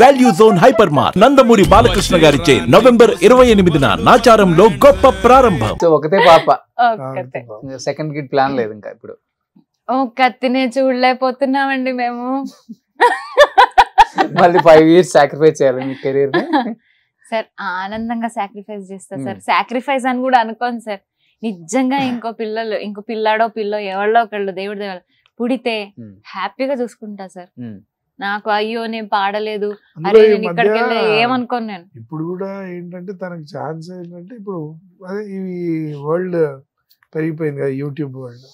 Value zone hyper mart Nandamuri Balakrishna గారిచే November 28న నాచారంలో గొప్ప ప్రారంభం. ఒకతే పాప, ఒక్కతే. సెకండ్ కిడ్ ప్లాన్ లేదు ఇంకా ఇప్పుడు. కత్తినే చూడలేకపోతున్నామండి మేము. మళ్ళీ 5 years సాక్రిఫైస్ చేయాలి మీ కెరీర్ ని. సార్ ఆనందంగా సాక్రిఫైస్ చేస్తా సార్. సాక్రిఫైస్ అని కూడా అనుకోను సార్. నిజంగా ఇంకో పిల్లాడో పిల్లో ఎవరో ఒకళ్ళు దేవుడి దేవాలి పుడితే హ్యాపీగా చూసుకుంటా సార్. నాకు అయ్యో నేను పాడలేదు, అరే నేను ఇక్కడికి వెళ్ళా ఏమనుకోను నేను. ఇప్పుడు కూడా ఏంటంటే తనకి ఛాన్స్ ఏంటంటే ఇప్పుడు అదే ఈ వరల్డ్ పెరిగిపోయింది కదా, యూట్యూబ్ వరల్డ్.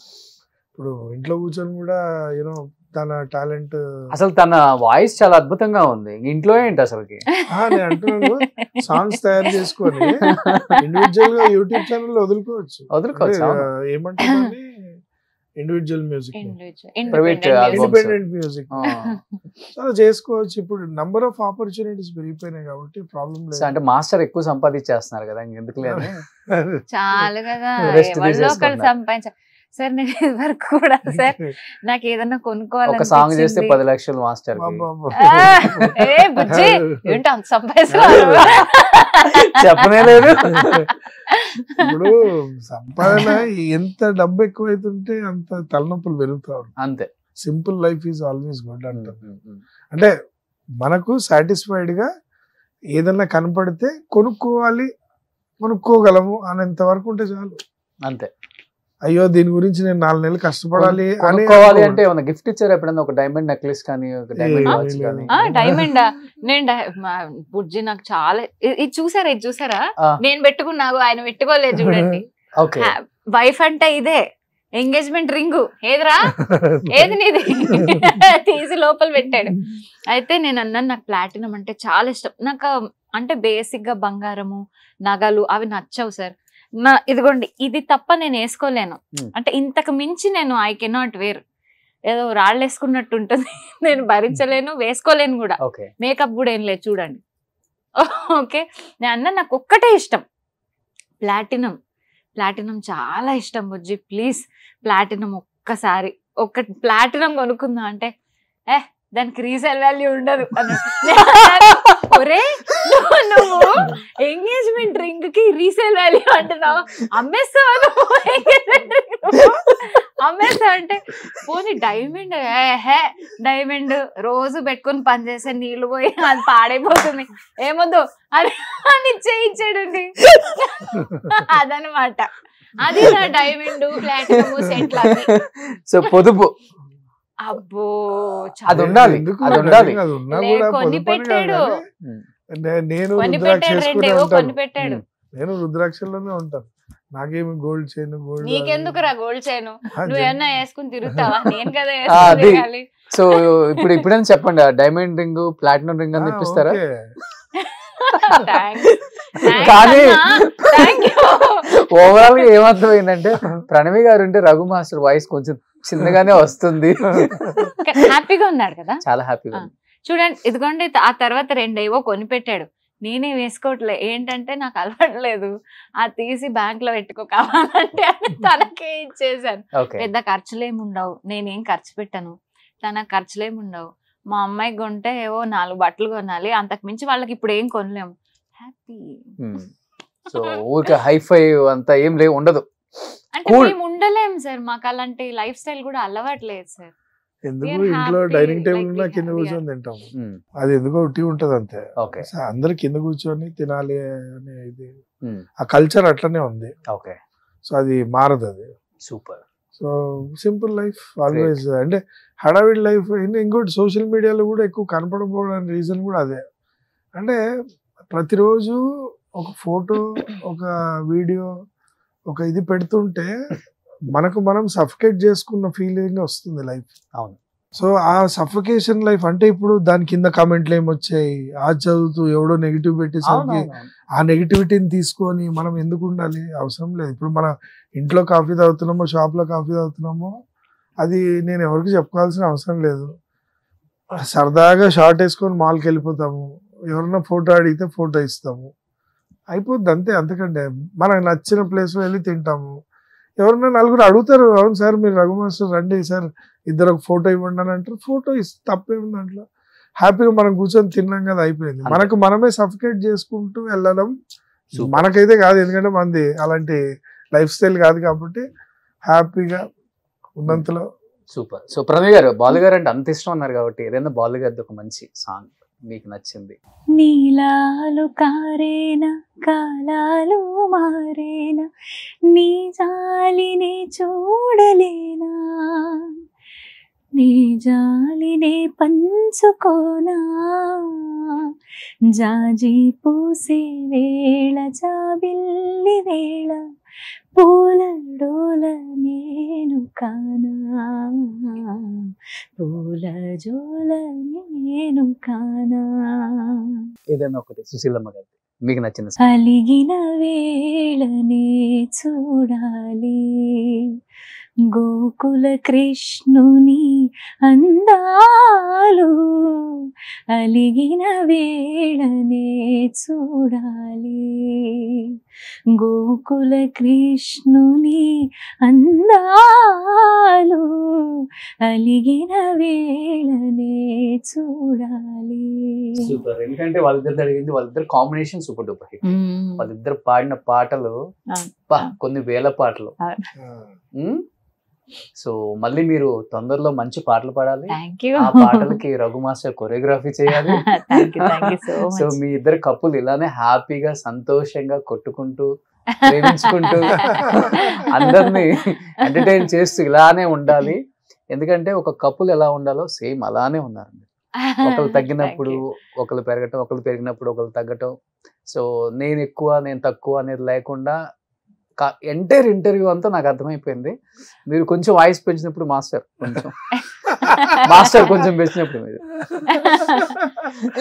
ఇప్పుడు ఇంట్లో కూర్చొని కూడా యూనో తన టాలెంట్, అసలు తన వాయిస్ చాలా అద్భుతంగా ఉంది. ఇంట్లో ఏంటి అసలుకి నేను అంటున్నాను, సాంగ్స్ తయారు చేసుకొని ఇండివిజువల్ గా యూట్యూబ్ ఛానల్ వదులుకోవచ్చు. ఏమంటారు ఇండివిజువల్ మ్యూజిక్, ఇండిపెండెంట్ మ్యూజిక్ చాలా చేసుకోవచ్చు. ఇప్పుడు నంబర్ ఆఫ్ ఆపర్చునిటీస్ పెరిగిపోయినాయి కాబట్టి ప్రాబ్లం లేదు. అంటే మాస్టర్ ఎక్కువ సంపాదించేస్తున్నారు కదా, ఎందుకు లేదు చాలు కదా ఎవరిలో ఒకళ్ళు సంపాదించారు సార్. నేను ఇదివరకు కూడా సార్ నాకు ఏదన్నా కొనుక్కోవాలి, ఒక సాంగ్ చేస్తే 10 లక్షలు మాస్టర్. బుజ్జి ఏంటో అంత సంపాదిస్తున్నారు చెప్పనే లేదు. ఇప్పుడు సంపాదన ఎంత డబ్బు ఎక్కువైతుంటే అంత తలనొప్పులు పెరుగుతాడు. అంతే. Simple life is always good అంటారు. అంటే మనకు సాటిస్ఫైడ్ గా ఏదన్నా కనపడితే కొనుక్కోగలము అనేంత వరకు ఉంటే చాలు. అంతే. అయ్యో దీని గురించి నేను 4 నెలలు కష్టపడాలి అనుకోవాలి అంటే ఏమన్నా గిఫ్ట్ ఇచ్చారు ఎప్పుడన్నా? ఒక డైమండ్ నెక్లెస్ కానీ, ఒక డైమండ్ వాచ్ కానీ? డైమండ్ నేను బుజ్జి నాకు చాలా ఇది చూసారా నేను పెట్టుకున్నాను, ఆయన పెట్టుకోలేదు చూడండి. వైఫ్ అంటే ఇదే ఎంగేజ్మెంట్ రింగు, ఏదిరా ఏది నీది తీసి లోపల పెట్టాడు. అయితే నేను అన్నాను నాకు ప్లాటినం అంటే చాలా ఇష్టం. నాకు అంటే బేసిక్ గా బంగారము నగలు అవి నచ్చవు సార్. ఇదిగోండి ఇది తప్ప నేను వేసుకోలేను. అంటే ఇంతకు మించి నేను ఐ కెనాట్ వేర్. ఏదో రాళ్ళు వేసుకున్నట్టు ఉంటుంది, నేను భరించలేను, వేసుకోలేను కూడా. మేకప్ కూడా ఏం లేదు చూడండి. ఓకే నేను అన్న నాకు ఒక్కటే ఇష్టం, ప్లాటినం. ప్లాటినం చాలా ఇష్టం బుజ్జి, ప్లీజ్ ప్లాటినం ఒక్కసారి ప్లాటినం కొనుక్కుందాం అంటే దానికి రీసేల్ వాల్యూ ఉండదు. ఒరే నువ్వు ఎంగేజ్మెంట్ రింగ్ కి రీసేల్ వాల్యూ అంటున్నావు, అమ్మేస్తావు అమ్మేస్తావు అంటే పోనీ డైమండ్ రోజు పెట్టుకుని పనిచేసే నీళ్లు పోయి అది పాడైపోతుంది ఏమొద్దు అని చేయించాడండి. అదనమాట అది నా డైమండ్ ప్లాటినం సెట్లు. సో పొదుపు అబ్బో అది ఉండాలి, అది ఉండాలి. కొన్ని పెట్టాడు, కొన్ని పెట్టాడు. నేను రుద్రాక్షల్లోనే ఉంటాను, నాకేమి గోల్డ్ చైన్ నీకెందుకురా గోల్డ్ చైన్? నువ్వు ఏమన్నా వేసుకుని తిరుగుతావా? నేను కదా. సో ఇప్పుడు ఇప్పుడైనా చెప్పండి, డైమండ్ రింగ్ ప్లాటినం రింగ్ అని తెప్పిస్తారా? కానీ ఓవరాల్ గా ఏమర్థమైందంటే ప్రణవి గారు ఉంటే రఘు మాస్టర్ వాయిస్ కొంచెం చిన్నగానే వస్తుంది. హ్యాపీగా ఉన్నాడు కదా, చాలా హ్యాపీగా. చూడండి ఇదిగోండి ఆ తర్వాత 2 ఏవో కొనిపెట్టాడు, నేనే వేసుకోవట్లే. ఏంటంటే నాకు అలవాట్లేదు, అది తీసి బ్యాంక్ లో పెట్టుకో కావాలంటే అని తనకే ఇచ్చేసాను. పెద్ద ఖర్చులేమి ఉండవు, నేనేం ఖర్చు పెట్టాను, తన ఖర్చులేమి ఉండవు. మా అమ్మాయికి కొంటే ఏవో 4 బట్టలు కొనాలి, అంతకు మించి వాళ్ళకి ఇప్పుడు ఏం కొనలేము. హ్యాపీ. సో ఊరికే హైఫై అంతా ఏం లేవు, ఉండదు. అంటే మేము ఉండలేం సార్, మాకు అలాంటి లైఫ్ స్టైల్ కూడా అలవాట్లేదు సార్. ఎందుకు ఇంట్లో డైనింగ్ టేబుల్ ఉన్నా కింద కూర్చొని తింటాం, అది ఎందుకో ఒకటి ఉంటది అంతే. అందరు కింద కూర్చొని తినాలి అనే ఇది, ఆ కల్చర్ అట్లనే ఉంది. సో అది మారదు, అది super. So simple life always. అంటే హడావిడి లైఫ్. ఇంకోటి సోషల్ మీడియాలో కూడా ఎక్కువ కనపడకపోవడానికి రీజన్ కూడా అదే. అంటే ప్రతిరోజు ఒక ఫోటో, ఒక వీడియో, ఒక ఇది పెడుతుంటే మనకు మనం సఫికేట్ చేసుకున్న ఫీలింగ్ వస్తుంది లైఫ్. అవును. సో ఆ సఫికేషన్ లైఫ్ అంటే ఇప్పుడు దాని కింద కామెంట్లు ఏమొచ్చాయి, ఆ చదువుతూ ఎవడో నెగిటివ్ పెట్టేసరికి ఆ నెగిటివిటీని తీసుకొని మనం ఎందుకు ఉండాలి? అవసరం లేదు. ఇప్పుడు మన ఇంట్లో కాఫీ తాగుతున్నామో, షాప్లో కాఫీ తాగుతున్నామో, అది నేను ఎవరికి చెప్పుకోవాల్సిన అవసరం లేదు. సరదాగా షార్ట్ వేసుకొని మాల్కి వెళ్ళిపోతాము, ఎవరన్నా ఫోటో అడిగితే ఫోటో ఇస్తాము, అయిపోద్ది అంతే. అంతకంటే మనకు నచ్చిన ప్లేస్ వెళ్ళి తింటాము. ఎవరన్నా 4 అడుగుతారు, అవును సార్ మీరు రఘు మాస్టర్ రండి సార్, 2 ఒక ఫోటో ఇవ్వండి అని అంటారు, ఫోటో తప్పేముంది దాంట్లో. హ్యాపీగా మనం కూర్చొని తిన్నాం కదా, అయిపోయింది. మనకు మనమే సఫికేట్ చేసుకుంటూ వెళ్ళడం మనకైతే కాదు, ఎందుకంటే మనది అలాంటి లైఫ్ స్టైల్ కాదు కాబట్టి హ్యాపీగా ఉన్నంతలో. సూపర్. సో ప్రణయ్ గారు, బాలు గారు అంటే అంత ఇష్టం అన్నారు కాబట్టి ఏదైనా బాలు గారిది ఒక మంచి సాంగ్ మీకు నచ్చింది? నీలాలు కారేనా కాలాలు మారేనా నీ జాలినే చూడలేనా నీ జాలినే పంచుకోనా జాజి పూసే వేళ జాబిల్లి వేళ పూల డోల నేను కానా పూల జోల నేను కానా. ఏదైనా ఒకటి సుశీలమ్మ గారి మీకు నచ్చిన అలిగిన వేళనే చూడాలి గోకుల కృష్ణుని అందాలు అలిగిన వేళనే చూడాలి గోకుల కృష్ణుని అందాలు అలిగిన వేళనే చూడాలి. సూపర్. ఎందుకంటే వాళ్ళిద్దరు అడిగింది, వాళ్ళిద్దరు కాంబినేషన్ సూపర్ డూపర్ హిట్. వాళ్ళిద్దరు పాడిన పాటలు కొన్ని వేల పాటలు. సో మళ్ళీ మీరు తొందరలో మంచి పాటలు పాడాలి. ఆ పాటలకి రఘు మాస్టర్ కొరియోగ్రఫీ చేయాలి. సో మీ ఇద్దరు కప్పులు ఇలానే హ్యాపీగా సంతోషంగా కొట్టుకుంటూ ప్రేమించుకుంటూ అందరినీ ఎంటర్టైన్ చేస్తూ ఇలానే ఉండాలి. ఎందుకంటే ఒక కప్పులు ఎలా ఉండాలో సేమ్ అలానే ఉన్నారు. ఒకరు తగ్గినప్పుడు ఒకరు పెరగటం, ఒకరు పెరిగినప్పుడు ఒకరు తగ్గటం. సో నేను ఎక్కువ నేను తక్కువ అనేది లేకుండా ఎంటైర్ ఇంటర్వ్యూ అంతా నాకు అర్థమైపోయింది. మీరు కొంచెం వాయిస్ పెంచినప్పుడు మాస్టర్ కొంచెం పెంచినప్పుడు మీరు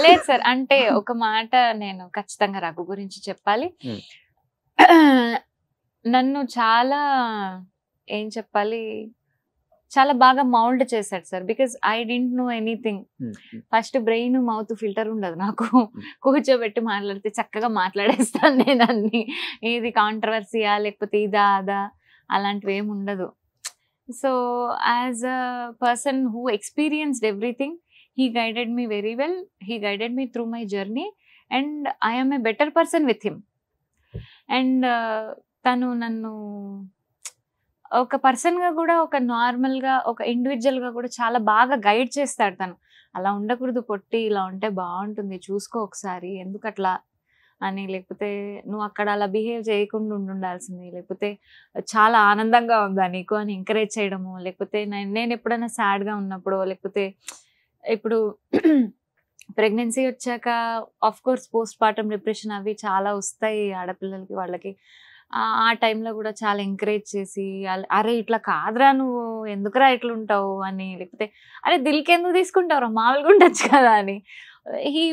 లేదు సార్. అంటే ఒక మాట నేను ఖచ్చితంగా రఘు గురించి చెప్పాలి. నన్ను చాలా ఏం చెప్పాలి, చాలా బాగా మౌల్డ్ చేశాడు sir. Because I didn't know anything. First brain mouth filter ఉండదు నాకు. కూర్చోబెట్టి మాట్లాడితే చక్కగా మాట్లాడేస్తాను నేను అన్ని. ఏది కాంట్రవర్సీయా లేకపోతే ఇదా అదా అలాంటివి ఏమి ఉండదు. So as a person who experienced everything, he guided me very well. He guided me through my journey and I am a better person with him. And తను నన్ను ఒక పర్సన్గా కూడా, ఒక నార్మల్గా, ఒక ఇండివిజువల్గా కూడా చాలా బాగా గైడ్ చేస్తాడు తను. అలా ఉండకూడదు పొట్టి, ఇలా ఉంటే బాగుంటుంది, చూసుకో ఒకసారి, ఎందుకు అట్లా అని, లేకపోతే నువ్వు అక్కడ అలా బిహేవ్ చేయకుండా ఉండాల్సింది, లేకపోతే చాలా ఆనందంగా ఉందా నీకు అని ఎంకరేజ్ చేయడము, లేకపోతే నేను ఎప్పుడైనా సాడ్గా ఉన్నప్పుడు, లేకపోతే ఇప్పుడు ప్రెగ్నెన్సీ వచ్చాక of course post partum depression అవి చాలా వస్తాయి ఆడపిల్లలకి, వాళ్ళకి. ఆ టైంలో కూడా చాలా ఎంకరేజ్ చేసి, అరే ఇట్లా కాదురా నువ్వు, ఎందుకురా ఇట్లా ఉంటావు అని, లేకపోతే అరే దిల్కి ఎందుకు తీసుకుంటావురా, మామూలుగా ఉండొచ్చు కదా అని. He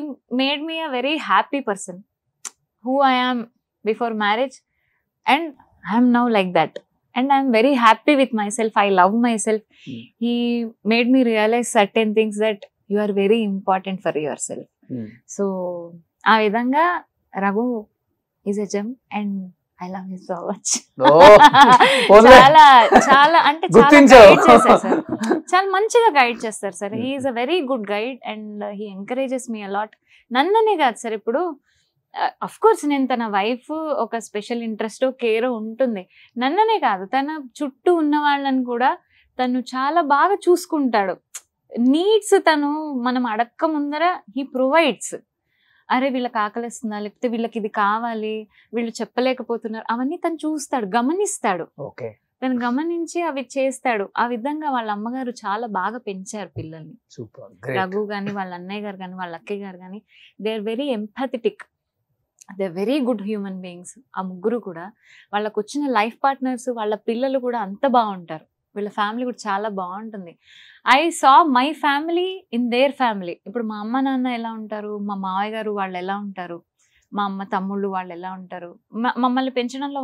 made me a very happy person who I am before marriage and I'm now like that. And I'm very happy with myself. I love myself. He made me realise certain things that you are very important for yourself. So ఆ విధంగా Raghu is a gem and I love you so much. చాలా చాలా అంటే చాలా మంచిగా guide చేస్తారు sir. He is a very good guide and he encourages me a lot. నన్ననే కాదు సార్, ఇప్పుడు అఫ్ కోర్స్ నేను తన వైఫ్ ఒక స్పెషల్ ఇంట్రెస్ట్ కేర్ ఉంటుంది. నన్ననే కాదు, తన చుట్టూ ఉన్న వాళ్ళని కూడా తను చాలా బాగా చూసుకుంటాడు. నీడ్స్ తను మనం అడక్క ముందర హీ ప్రొవైడ్స్. అరే వీళ్ళకి ఆకలిస్తుందా, లేకపోతే వీళ్ళకి ఇది కావాలి, వీళ్ళు చెప్పలేకపోతున్నారు, అవన్నీ తను చూస్తాడు, గమనిస్తాడు. తను గమనించి అవి చేస్తాడు. ఆ విధంగా వాళ్ళ అమ్మగారు చాలా బాగా పెంచారు పిల్లల్ని. రఘు గాని, వాళ్ళ అన్నయ్య గారు కానీ, వాళ్ళ అక్కయ్య గారు కానీ, they are very empathetic, they are very good human beings. ఆ ముగ్గురు కూడా వాళ్ళకు వచ్చిన లైఫ్ పార్ట్నర్స్, వాళ్ళ పిల్లలు కూడా అంత బాగుంటారు. వీళ్ళ ఫ్యామిలీ కూడా చాలా బాగుంటుంది. I saw my family in their family. ఇప్పుడు మా అమ్మ నాన్న ఎలా ఉంటారు, మా మావయ్య గారు వాళ్ళు ఎలా ఉంటారు, మా అమ్మ తమ్ముళ్ళు వాళ్ళు ఎలా ఉంటారు, మమ్మల్ని పెంచడంలో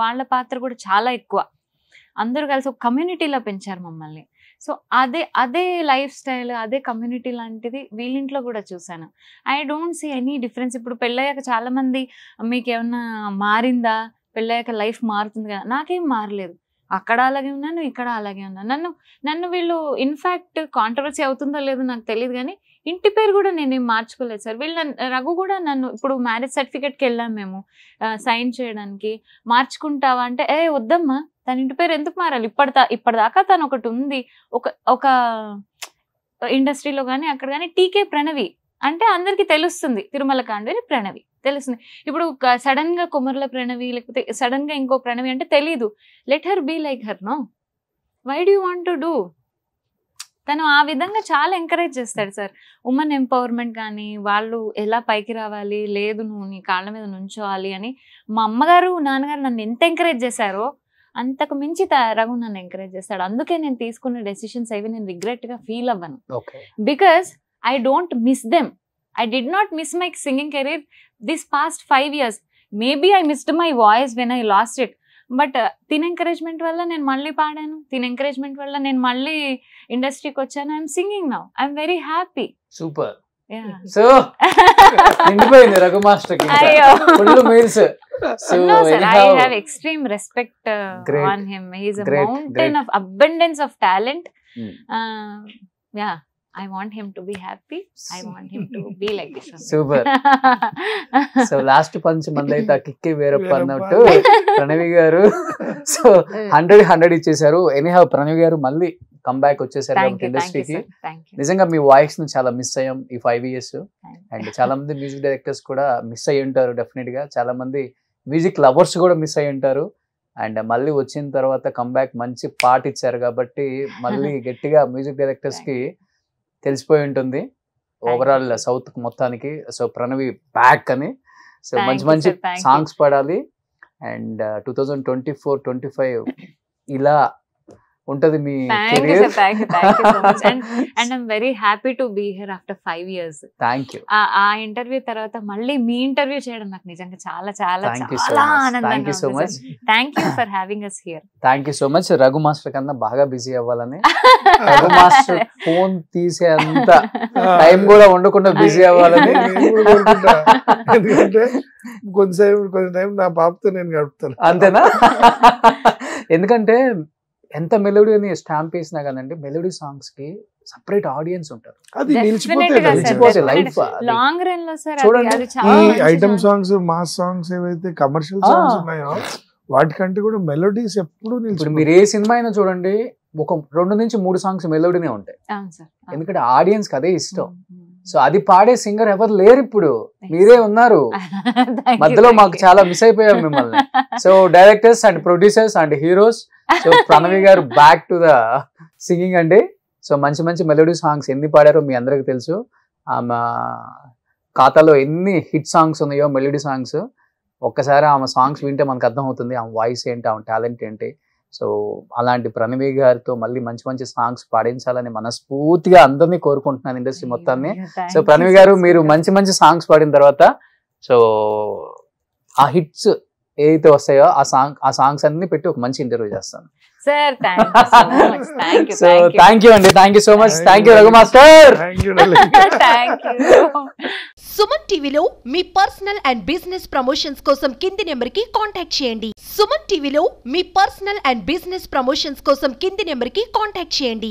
వాళ్ళ పాత్ర కూడా చాలా ఎక్కువ. అందరూ కలిసి ఒక కమ్యూనిటీలో పెంచారు మమ్మల్ని. సో అదే లైఫ్ స్టైల్, అదే కమ్యూనిటీ లాంటిది వీళ్ళింట్లో కూడా చూశాను. I don't see any difference. ఇప్పుడు పెళ్ళయ్యాక చాలా మంది మీకు ఏమన్నా మారిందా, పెళ్ళయ్యాక లైఫ్ మారుతుంది కదా, నాకేం మారలేదు. అక్కడ అలాగే ఉన్నాను, ఇక్కడ అలాగే ఉన్నాను. నన్ను వీళ్ళు ఇన్ఫ్యాక్ట్ కాంట్రవర్సీ అవుతుందో లేదో నాకు తెలియదు కానీ ఇంటి పేరు కూడా నేనేం మార్చుకోలేదు సార్. వీళ్ళు రఘు కూడా నన్ను ఇప్పుడు మ్యారేజ్ సర్టిఫికేట్కి వెళ్ళాం మేము సైన్ చేయడానికి, మార్చుకుంటావా అంటే ఏ వద్దమ్మా తన ఇంటి పేరు ఎందుకు మారాలి, ఇప్పటిదాకా తను ఒకటి ఉంది ఒక ఇండస్ట్రీలో కానీ అక్కడ కానీ టీకే ప్రణవి అంటే అందరికి తెలుస్తుంది, తిరుమల కాండేరి ప్రణవి తెలుస్తుంది. ఇప్పుడు సడన్ గా కుమర్ల ప్రణవి లేకపోతే సడన్ గా ఇంకో ప్రణవి అంటే తెలీదు. Let her be like her, no why do you want to do. తను ఆ విధంగా చాలా ఎంకరేజ్ చేస్తాడు సార్. ఉమెన్ ఎంపవర్మెంట్ కానీ వాళ్ళు ఎలా పైకి రావాలి, లేదు నువ్వు నీ కాళ్ళ మీద నుంచోవాలి అని మా అమ్మగారు నాన్నగారు నన్ను ఎంత ఎంకరేజ్ చేశారో అంతకు మించి రఘు నన్ను ఎంకరేజ్ చేస్తాడు. అందుకే నేను తీసుకున్న డెసిషన్స్ అవి నేను రిగ్రెట్ గా ఫీల్ అవ్వను. Because I don't miss them. I did not miss my singing career this past 5 years. Maybe I missed my voice when I lost it. But thin encouragement valla nenu malli paadanu. Thin encouragement valla nenu malli industry ki vachanu. I am singing now. I am very happy. Super. Yeah. So nindipoyindi Raghu master ki full meals. So no sir, I have extreme respect on him. He is a mountain of abundance of talent. Yeah. I want him to be happy. I want him to be like this. Super. So last punch mandaita kikke verappa annattu Pranavi garu so 100 ఇచ్చేశారు. Anyhow Pranavi గారు మళ్ళీ come back వచ్చేసారు ఇండస్ట్రీకి. నిజంగా మీ voice ను చాలా miss అయ్యాం ఈ 5 years. అండ్ చాలా మంది మ్యూజిక్ డైరెక్టర్స్ కూడా మిస్ అయ్యి ఉంటారు డెఫినెట్ గా. చాలా మంది మ్యూజిక్ లవర్స్ కూడా మిస్ అయ్యి ఉంటారు. అండ్ మళ్ళీ వచ్చిన తర్వాత కమ్ బ్యాక్ మంచి పాట ఇచ్చారు కాబట్టి మళ్ళీ గట్టిగా మ్యూజిక్ డైరెక్టర్స్ కి తెలిసిపోయి ఉంటుంది ఓవరాల్ సౌత్ మొత్తానికి. సో ప్రణవి బ్యాక్ అని. సో మంచి మంచి సాంగ్స్ పాడాలి. అండ్ 2024-25 ఇలా ఉంటది మీ career. Thank you so much. And I'm very happy to be here after 5 years. Thank you. ఆ ఇంటర్వ్యూ తర్వాత మళ్ళీ మీ ఇంటర్వ్యూ చేయడం నాకు నిజంగా చాలా చాలా చాలా ఆనందంగా ఉంది. Thank you for having us here. Thank you so much. Raghu master కన్నా బాగా బిజీ అవ్వాలని, రఘు మాస్టర్ ఫోన్ తీసే అంత టైం కూడా ఉండకుండా బిజీ అవ్వాలని. ఎందుకంటే కొంచెం టైం నా పాపతో నేను గడుపుతాను. అంతేనా? ఎందుకంటే ఎంత మెలోడీ అని స్టాంప్ వేసినా కానండి, మెలోడీ సాంగ్స్ కి సపరేట్ ఆడియన్స్ ఉంటారు. అది లాంగ్ రన్ లో సార్ చూడండి. ఈ ఐటమ్ సాంగ్స్, మాస్ సాంగ్స్ ఏవైతే కమర్షియల్ సాంగ్స్ ఉన్నాయో వాటికంటే కూడా మెలోడీస్ ఎప్పుడు నిలిచిపోతాయి. మీరు ఏ సినిమా అయినా చూడండి, ఒక 2 నుంచి 3 సాంగ్స్ మెలోడీనే ఉంటాయి. ఎందుకంటే ఆడియన్స్ కి అదే ఇష్టం. సో అది పాడే సింగర్ ఎవరు లేరు ఇప్పుడు, మీరే ఉన్నారు. మధ్యలో మాకు చాలా మిస్ అయిపోయాం మిమ్మల్ని. So directors and producers and heroes, so Pranavi గారు బ్యాక్ టు ద సింగింగ్ అండి. సో మంచి మంచి మెలోడీ సాంగ్స్ ఎన్ని పాడారో మీ అందరికి తెలుసు. ఆమె ఖాతాలో ఎన్ని హిట్ సాంగ్స్ ఉన్నాయో మెలోడీ సాంగ్స్. ఒక్కసారి ఆమె సాంగ్స్ వింటే మనకు అర్థమవుతుంది ఆమె వాయిస్ ఏంటి, ఆమె టాలెంట్ ఏంటి. సో అలాంటి ప్రణవి గారితో మళ్ళీ మంచి మంచి సాంగ్స్ పాడించాలని మనస్ఫూర్తిగా అందరినీ కోరుకుంటున్నాను ఇండస్ట్రీ మొత్తాన్ని. సో ప్రణవి గారు మీరు మంచి మంచి సాంగ్స్ పాడిన తర్వాత సో ఆ హిట్స్ ఏదైతే వస్తాయో ఆ సాంగ్స్ అన్ని పెట్టి ఒక మంచి ఇంటర్వ్యూ చేస్తాను. సార్ సో థ్యాంక్ యూ అండి. Thank you so much. Thank you Raghu master. Suman టీవీలో మీ పర్సనల్ అండ్ బిజినెస్ ప్రమోషన్స్ కోసం కింది నెంబర్ కి కాంటాక్ట్ చేయండి. సుమన్ టీవీలో మీ పర్సనల్ అండ్ బిజినెస్ ప్రమోషన్స్ కోసం కింది నెంబర్ కి కాంటాక్ట్ చేయండి.